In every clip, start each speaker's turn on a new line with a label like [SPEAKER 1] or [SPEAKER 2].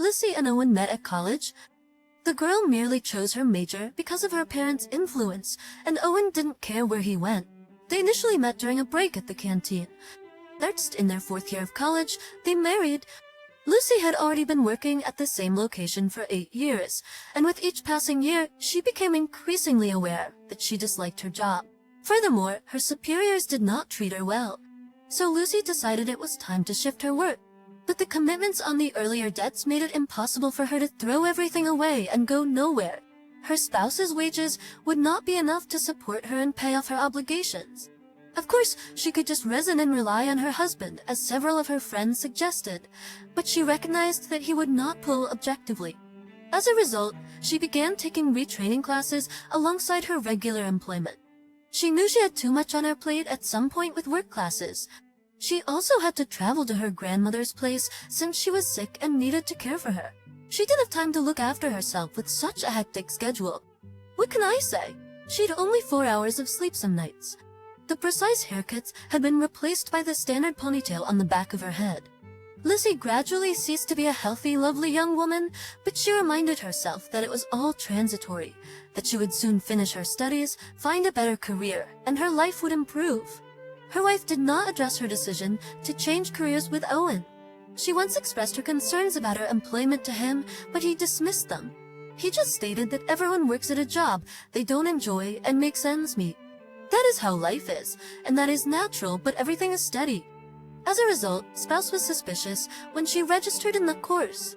[SPEAKER 1] Lucy and Owen met at college. The girl merely chose her major because of her parents' influence, and Owen didn't care where he went. They initially met during a break at the canteen. Next, in their 4th year of college, they married. Lucy had already been working at the same location for 8 years, and with each passing year, she became increasingly aware that she disliked her job. Furthermore, her superiors did not treat her well. So Lucy decided it was time to shift her work. But the commitments on the earlier debts made it impossible for her to throw everything away and go nowhere. Her spouse's wages would not be enough to support her and pay off her obligations. Of course, she could just resign and rely on her husband, as several of her friends suggested, but she recognized that he would not pull objectively. As a result, she began taking retraining classes alongside her regular employment. She knew she had too much on her plate at some point with work classes. She also had to travel to her grandmother's place since she was sick and needed to care for her. She didn't have time to look after herself with such a hectic schedule. What can I say? She'd only 4 hours of sleep some nights. The precise haircuts had been replaced by the standard ponytail on the back of her head. Lucy gradually ceased to be a healthy, lovely young woman, but she reminded herself that it was all transitory, that she would soon finish her studies, find a better career, and her life would improve. Her wife did not address her decision to change careers with Owen. She once expressed her concerns about her employment to him, but he dismissed them. He just stated that everyone works at a job they don't enjoy and makes ends meet. That is how life is, and that is natural, but everything is steady. As a result, spouse was suspicious when she registered in the course.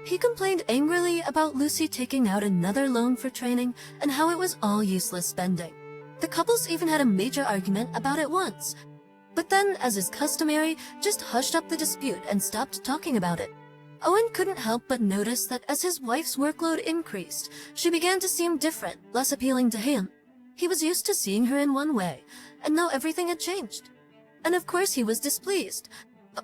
[SPEAKER 1] He complained angrily about Lucy taking out another loan for training and how it was all useless spending. The couples even had a major argument about it once. But then, as is customary, just hushed up the dispute and stopped talking about it. Owen couldn't help but notice that as his wife's workload increased, she began to seem different, less appealing to him. He was used to seeing her in one way, and now everything had changed. And of course he was displeased.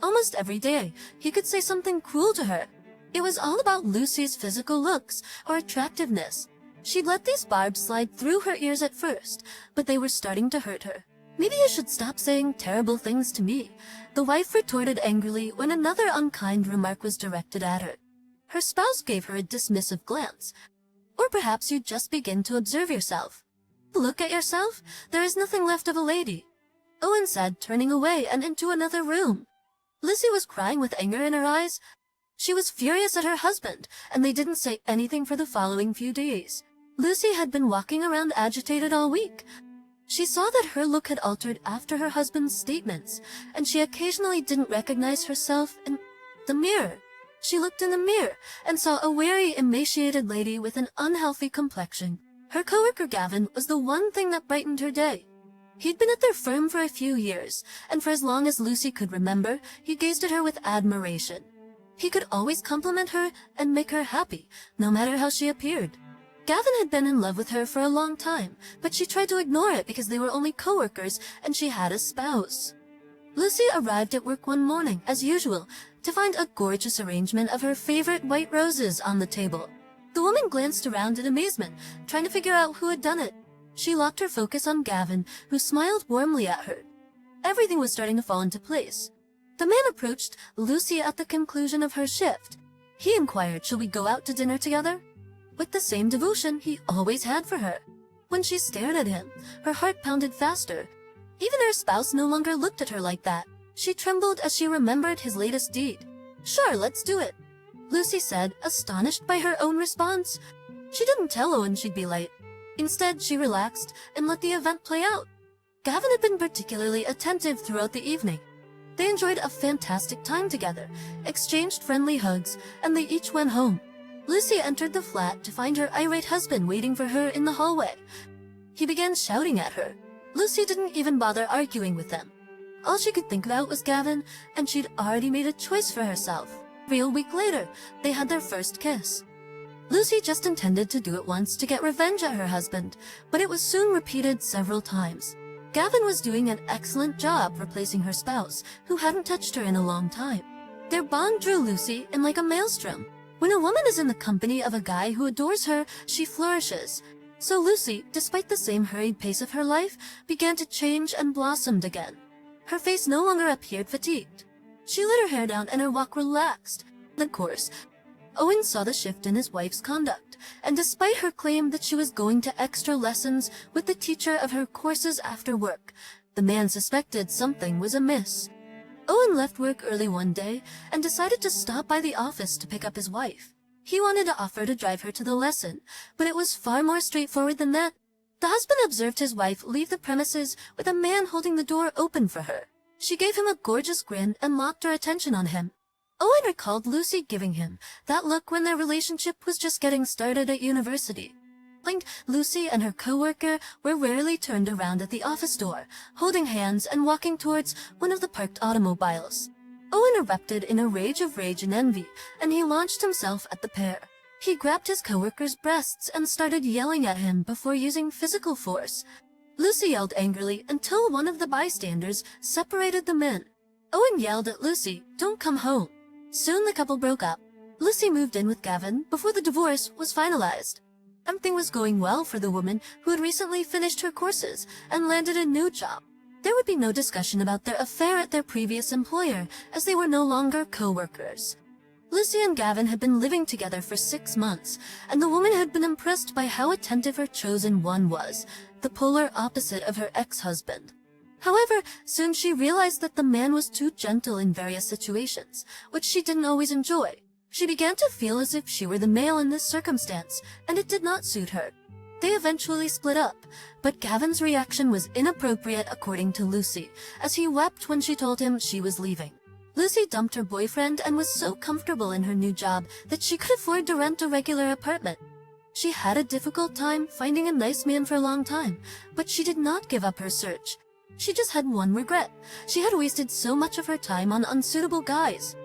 [SPEAKER 1] Almost every day, he could say something cruel to her. It was all about Lucy's physical looks or attractiveness. She'd let these barbs slide through her ears at first, but they were starting to hurt her. "Maybe you should stop saying terrible things to me," the wife retorted angrily when another unkind remark was directed at her. Her spouse gave her a dismissive glance. "Or perhaps you just begin to observe yourself." "Look at yourself? There is nothing left of a lady," Owen said, turning away and into another room. Lucy was crying with anger in her eyes. She was furious at her husband, and they didn't say anything for the following few days. Lucy had been walking around agitated all week. She saw that her look had altered after her husband's statements, and she occasionally didn't recognize herself in the mirror. She looked in the mirror and saw a weary, emaciated lady with an unhealthy complexion. Her coworker Gavin was the one thing that brightened her day. He'd been at their firm for a few years, and for as long as Lucy could remember, he gazed at her with admiration. He could always compliment her and make her happy, no matter how she appeared. Gavin had been in love with her for a long time, but she tried to ignore it because they were only co-workers and she had a spouse. Lucy arrived at work one morning, as usual, to find a gorgeous arrangement of her favorite white roses on the table. The woman glanced around in amazement, trying to figure out who had done it. She locked her focus on Gavin, who smiled warmly at her. Everything was starting to fall into place. The man approached Lucy at the conclusion of her shift. He inquired, "Shall we go out to dinner together?" With the same devotion he always had for her. When she stared at him, her heart pounded faster. Even her spouse no longer looked at her like that. She trembled as she remembered his latest deed. "Sure, let's do it," Lucy said, astonished by her own response. She didn't tell Owen she'd be late. Instead, she relaxed and let the event play out. Gavin had been particularly attentive throughout the evening. They enjoyed a fantastic time together, exchanged friendly hugs, and they each went home. Lucy entered the flat to find her irate husband waiting for her in the hallway. He began shouting at her. Lucy didn't even bother arguing with them. All she could think about was Gavin, and she'd already made a choice for herself. A week later, they had their first kiss. Lucy just intended to do it once to get revenge at her husband, but it was soon repeated several times. Gavin was doing an excellent job replacing her spouse, who hadn't touched her in a long time. Their bond drew Lucy in like a maelstrom. When a woman is in the company of a guy who adores her, she flourishes. So Lucy, despite the same hurried pace of her life, began to change and blossomed again. Her face no longer appeared fatigued. She let her hair down and her walk relaxed. Of course, Owen saw the shift in his wife's conduct, and despite her claim that she was going to extra lessons with the teacher of her courses after work, the man suspected something was amiss. Owen left work early one day and decided to stop by the office to pick up his wife. He wanted to offer to drive her to the lesson, but it was far more straightforward than that. The husband observed his wife leave the premises with a man holding the door open for her. She gave him a gorgeous grin and locked her attention on him. Owen recalled Lucy giving him that look when their relationship was just getting started at university. Lucy and her co-worker were rarely turned around at the office door, holding hands and walking towards one of the parked automobiles. Owen erupted in a rage of rage and envy, and he launched himself at the pair. He grabbed his co-worker's breasts and started yelling at him before using physical force. Lucy yelled angrily until one of the bystanders separated the men. Owen yelled at Lucy, "Don't come home." Soon the couple broke up. Lucy moved in with Gavin before the divorce was finalized. Everything was going well for the woman who had recently finished her courses and landed a new job. There would be no discussion about their affair at their previous employer, as they were no longer co-workers. Lucy and Gavin had been living together for 6 months, and the woman had been impressed by how attentive her chosen one was, the polar opposite of her ex-husband. However, soon she realized that the man was too gentle in various situations, which she didn't always enjoy. She began to feel as if she were the male in this circumstance, and it did not suit her. They eventually split up, but Gavin's reaction was inappropriate according to Lucy, as he wept when she told him she was leaving. Lucy dumped her boyfriend and was so comfortable in her new job that she could afford to rent a regular apartment. She had a difficult time finding a nice man for a long time, but she did not give up her search. She just had one regret. She had wasted so much of her time on unsuitable guys.